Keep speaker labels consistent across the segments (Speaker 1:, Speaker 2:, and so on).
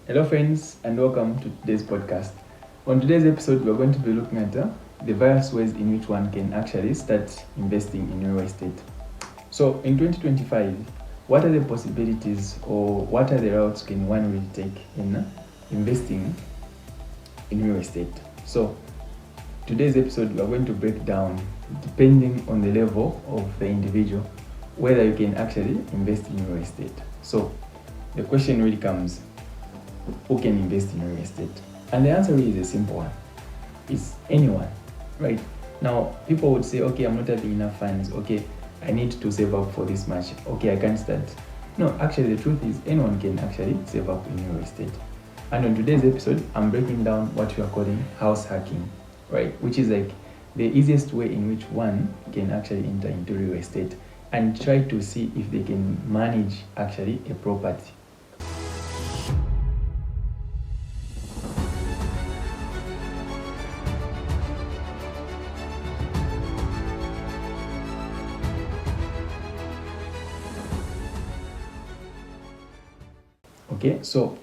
Speaker 1: Hello, friends, and welcome to today's podcast. On today's episode, we're going to be looking at the various ways in which one can actually start investing in real estate. So, in 2025, what are the possibilities or what are the routes can one really take in investing in real estate? So, today's episode, we're going to break down, depending on the level of the individual, whether you can actually invest in real estate. So, the question really comes, who can invest in real estate? And the answer is a simple one. It's anyone, right? Now, people would say, okay, I'm not having enough funds. Okay, I need to save up for this much. Okay, I can't start. No, actually, the truth is anyone can actually save up in real estate. And on today's episode, I'm breaking down what we are calling house hacking, right? Which is like the easiest way in which one can actually enter into real estate and try to see if they can manage actually a property. Okay, so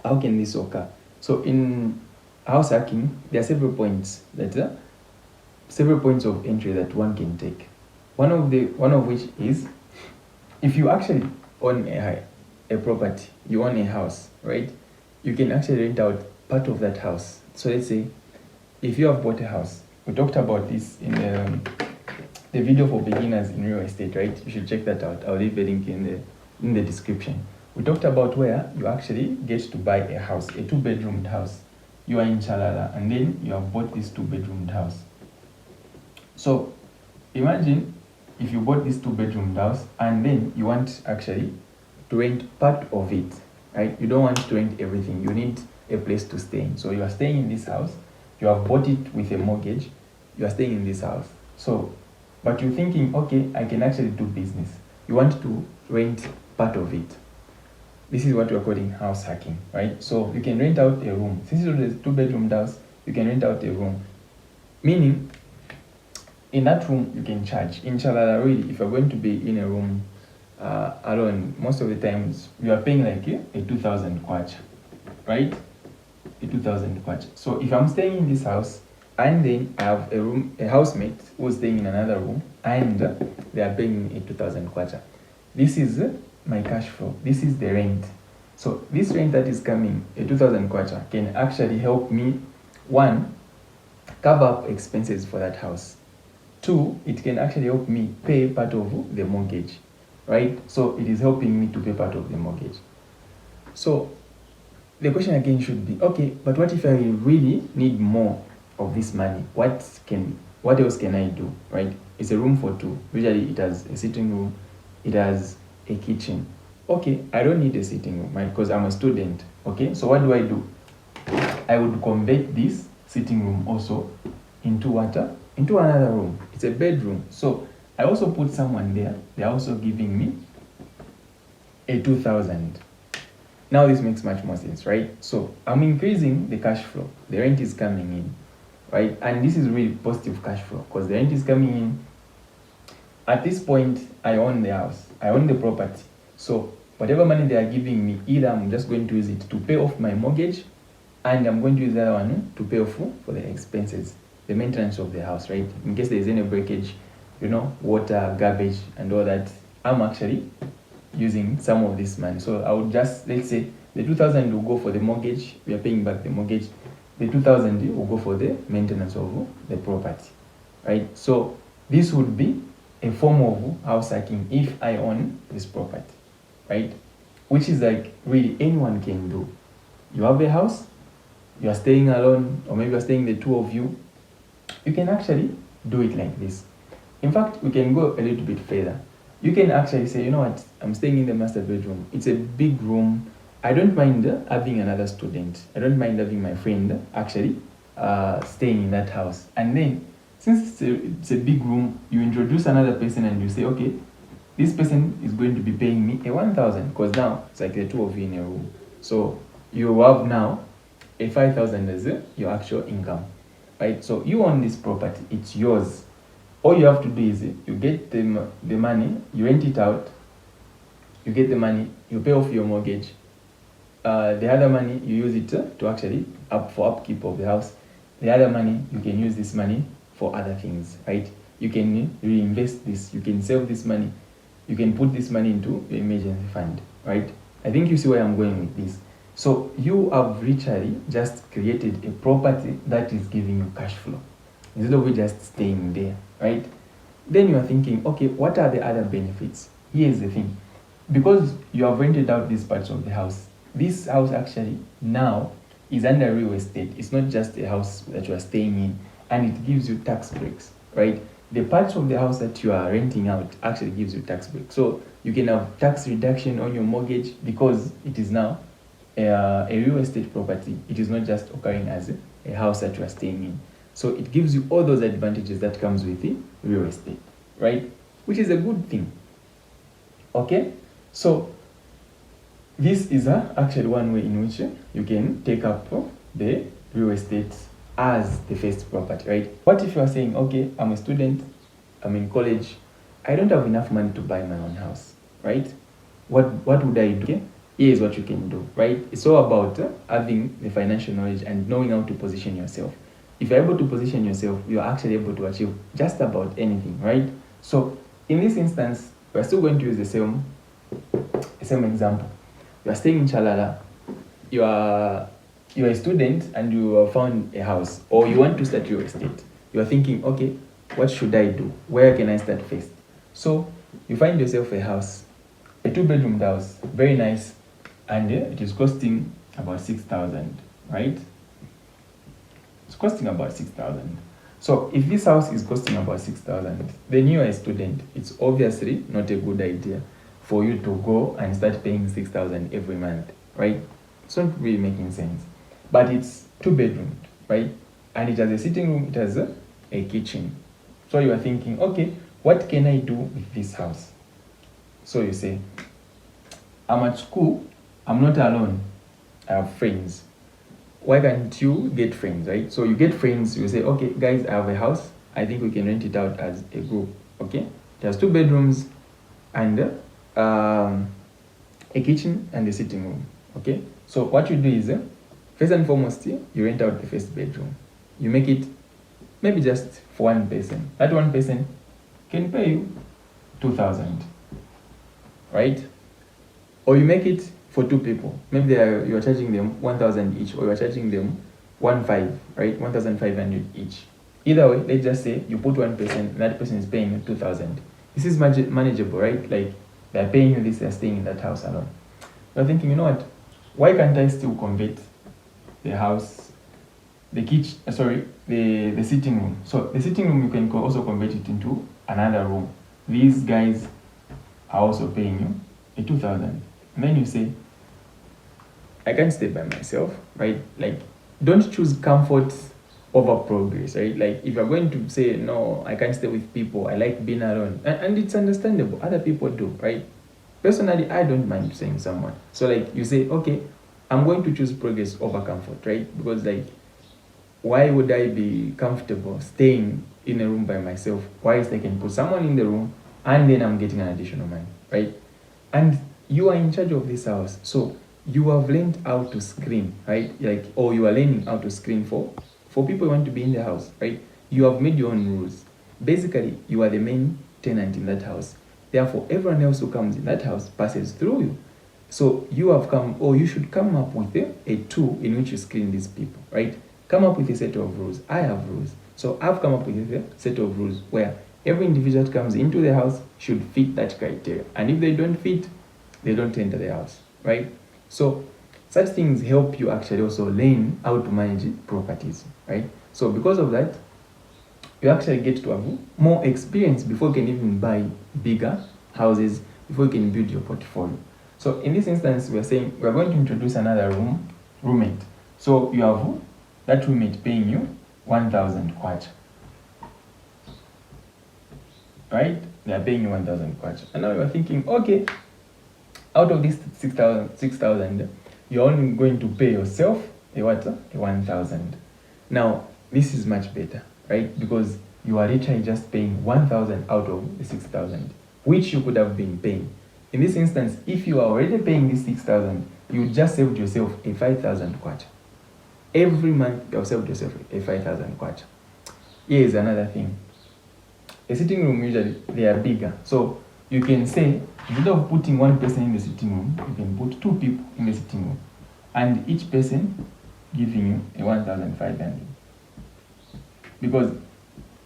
Speaker 1: how can this occur? So in house hacking, there are several points of entry that one can take. One of which is, if you actually own a property, you own a house, right? You can actually rent out part of that house. So let's say if you have bought a house, we talked about this in the video for beginners in real estate, right? You should check that out. I'll leave a link in the description. We talked about where you actually get to buy a house, a 2-bedroomed house. You are in Chalala and then you have bought this 2-bedroomed house. So imagine if you bought this 2-bedroomed house and then you want actually to rent part of it, right? You don't want to rent everything. You need a place to stay in. So you are staying in this house. You have bought it with a mortgage. You are staying in this house. So, but you're thinking, okay, I can actually do business. You want to rent part of it. This is what we're calling house hacking, right? So you can rent out a room. Since it's a 2-bedroom house, you can rent out a room. Meaning, in that room, you can charge. In Chalala, really, if you're going to be in a room alone, most of the times, you are paying like a 2,000 kwacha, right? A 2,000 kwacha. So if I'm staying in this house, and then I have a housemate who's staying in another room, and they are paying me a 2,000 kwacha. This is my cash flow. This is the rent. So this rent that is coming, a 2,000 kwacha, can actually help me, one, cover up expenses for that house. Two, it can actually help me pay part of the mortgage, right? So it is helping me to pay part of the mortgage. So the question again should be, okay, but what if I really need more of this money? What else can I do, right? It's a room for two. Usually it has a sitting room, it has a kitchen. Okay, I don't need a sitting room, right? Because I'm a student. Okay, so what do? I would convert this sitting room also into another room. It's a bedroom. So I also put someone there. They're also giving me a 2,000. Now this makes much more sense, right? So I'm increasing the cash flow. The rent is coming in, right? And this is really positive cash flow because the rent is coming in. At this point, I own the house. I own the property. So whatever money they are giving me, either I'm just going to use it to pay off my mortgage, and I'm going to use the other one to pay off for the expenses, the maintenance of the house, right? In case there's any breakage, water, garbage, and all that, I'm actually using some of this money. So I would just, let's say, the 2,000 will go for the mortgage. We are paying back the mortgage. The 2,000 will go for the maintenance of the property, right? So this would be a form of house hacking if I own this property, right? Which is like really anyone can do. You have a house, you are staying alone, or maybe you're staying the two of you. You can actually do it like this. In fact, we can go a little bit further. You can actually say, you know what, I'm staying in the master bedroom. It's a big room. I don't mind having another student. I don't mind having my friend actually staying in that house. And then since it's a big room, you introduce another person and you say, okay, this person is going to be paying me a 1,000 because now it's like the two of you in a room. So you have now a 5,000 as your actual income, right? So you own this property, it's yours. All you have to do is you get the money, you rent it out, you get the money, you pay off your mortgage, the other money you use it to actually for upkeep of the house. The other money you can use this money for other things, right? You can reinvest this, you can save this money, you can put this money into your emergency fund, right? I think you see where I'm going with this. So you have literally just created a property that is giving you cash flow instead of you just staying there, right? Then you are thinking, okay, what are the other benefits? Here's the thing. Because you have rented out these parts of the house, this house actually now is under real estate. It's not just a house that you are staying in, and it gives you tax breaks, right? The parts of the house that you are renting out actually gives you tax breaks. So you can have tax reduction on your mortgage because it is now a real estate property. It is not just occurring as a house that you are staying in. So it gives you all those advantages that comes with the real estate, right? Which is a good thing. Okay, so this is actually one way in which you can take up the real estate as the first property, right? What if you are saying, okay, I'm a student, I'm in college, I don't have enough money to buy my own house, right? What would I do? Okay? Here's what you can do, right? It's all about having the financial knowledge and knowing how to position yourself. If you're able to position yourself, you're actually able to achieve just about anything, right? So in this instance, we're still going to use the same example. You are staying in Chalala, you are a student and you have found a house, or you want to start real estate. You are thinking, okay, what should I do? Where can I start first? So you find yourself a house, a 2-bedroom house, very nice, and it is costing about 6,000, right? It's costing about 6,000. So if this house is costing about 6,000, then you are a student. It's obviously not a good idea for you to go and start paying 6,000 every month, right? It's not really making sense. But it's 2-bedroom, right? And it has a sitting room, it has a kitchen. So you are thinking, okay, what can I do with this house? So you say, I'm at school, I'm not alone, I have friends. Why can't you get friends, right? So you get friends, you say, okay, guys, I have a house, I think we can rent it out as a group, okay? It has 2 bedrooms and a kitchen and a sitting room, okay? So what you do is, first and foremost, you rent out the first bedroom. You make it maybe just for one person. That one person can pay you 2,000, right? Or you make it for 2 people. Maybe you are charging them 1,000 each, or you are charging them 1,500, right? 1,500 each. Either way, let's just say you put one person, and that person is paying you 2,000. This is manageable, right? Like they are paying you this, they are staying in that house alone. You're thinking, you know what? Why can't I still convert the house, the kitchen, the sitting room? So the sitting room, you can also convert it into another room. These guys are also paying you a 2,000. And then you say, I can't stay by myself, right? Like, don't choose comfort over progress, right? Like, if you're going to say, no, I can't stay with people, I like being alone, and it's understandable, other people do, right? Personally, I don't mind saying someone. So, like, you say, okay, I'm going to choose progress over comfort, right? Because, like, why would I be comfortable staying in a room by myself? Why is I can put someone in the room and then I'm getting an additional money, right? And you are in charge of this house, so you have learned how to screen, right? Like, or you are learning how to screen for people who want to be in the house, right? You have made your own rules. Basically, you are the main tenant in that house. Therefore, everyone else who comes in that house passes through you. So you have come, or you should come up with a tool in which you screen these people, right? Come up with a set of rules. I have rules. So I've come up with a set of rules where every individual that comes into the house should fit that criteria. And if they don't fit, they don't enter the house, right? So such things help you actually also learn how to manage properties, right? So because of that, you actually get to have more experience before you can even buy bigger houses, before you can build your portfolio. So in this instance, we're saying we're going to introduce another roommate. So you have that roommate paying you 1,000 kwacha, right? They are paying you 1,000 kwacha. And now you're thinking, okay, out of this 6,000, you're only going to pay yourself a 1,000. Now, this is much better, right? Because you are literally just paying 1,000 out of the 6,000, which you could have been paying. In this instance, if you are already paying this 6,000, you just saved yourself a 5,000 kwacha. Every month you have saved yourself a 5,000 kwacha. Here is another thing. A sitting room, usually they are bigger. So you can say, instead of putting one person in the sitting room, you can put 2 people in the sitting room. And each person giving you a 1,500. Because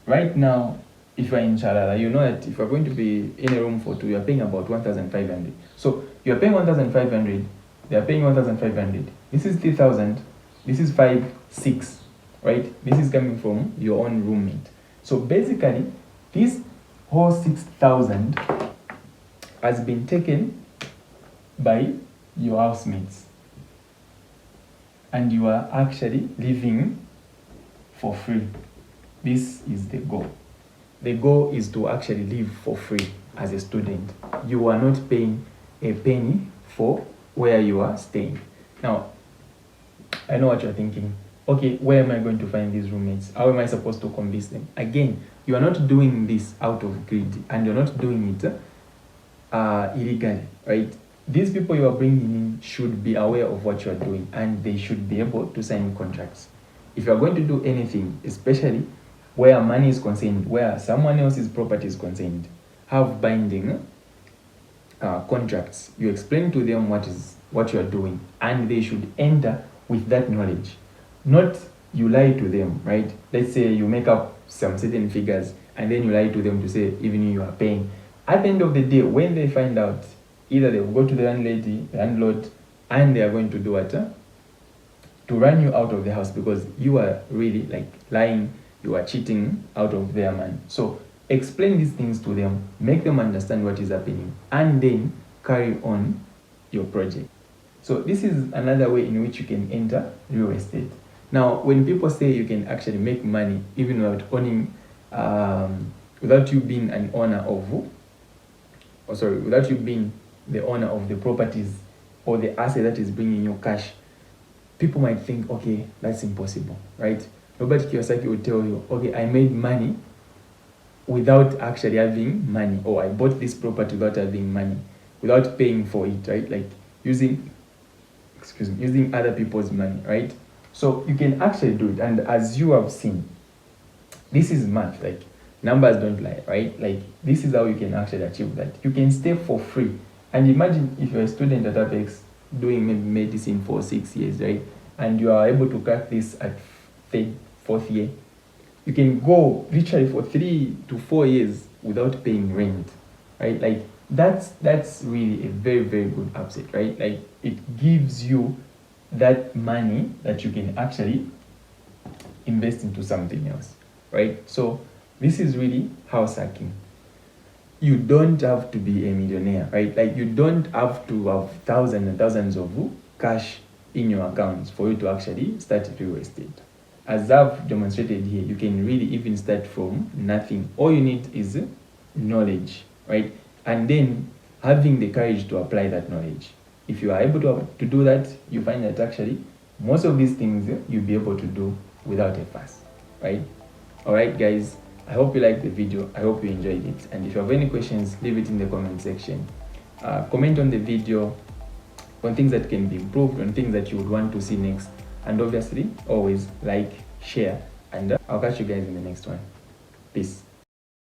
Speaker 1: right now, if you're in Shalala, you know that if you're going to be in a room for 2, you're paying about 1,500. So you're paying 1,500, they're paying 1,500. This is 3,000, this is 5, 6, right? This is coming from your own roommate. So basically, this whole 6,000 has been taken by your housemates. And you are actually living for free. This is the goal. The goal is to actually live for free as a student. You are not paying a penny for where you are staying. Now, I know what you're thinking. Okay, where am I going to find these roommates? How am I supposed to convince them? Again, you are not doing this out of greed, and you're not doing it illegally, right? These people you are bringing in should be aware of what you are doing, and they should be able to sign contracts. If you are going to do anything, especially where money is concerned, where someone else's property is concerned, have binding contracts. You explain to them what you are doing, and they should enter with that knowledge. Not you lie to them, right? Let's say you make up some certain figures and then you lie to them to say even you are paying. At the end of the day, when they find out, either they will go to the landlord, and they are going to do what? To run you out of the house, because you are really like lying, you are cheating out of their money. So explain these things to them, make them understand what is happening, and then carry on your project. So this is another way in which you can enter real estate. Now, when people say you can actually make money even without owning, without you being an owner of, without you being the owner of the properties or the asset that is bringing you cash, people might think, okay, that's impossible, right? Robert Kiyosaki will tell you, okay, I made money without actually having money, or I bought this property without having money, without paying for it, right? Like using other people's money, right? So you can actually do it. And as you have seen, this is math, like numbers don't lie, right? Like this is how you can actually achieve that. You can stay for free. And imagine if you're a student at Apex doing maybe medicine for 6 years, right? And you are able to crack this at 3rd, 4th year. You can go literally for 3 to 4 years without paying rent, right? Like that's really a very, very good upset, right? Like it gives you that money that you can actually invest into something else, right? So this is really house hacking. You don't have to be a millionaire, right? Like you don't have to have thousands and thousands of cash in your accounts for you to actually start real estate. As I've demonstrated here, you can really even start from nothing. All you need is knowledge, right? And then having the courage to apply that knowledge. If you are able to do that, you find that actually most of these things you'll be able to do without a fuss, right? All right, guys, I hope you liked the video. I hope you enjoyed it. And if you have any questions, leave it in the comment section. Comment on the video on things that can be improved, on things that you would want to see next. And obviously, always like, share, and I'll catch you guys in the next one. Peace.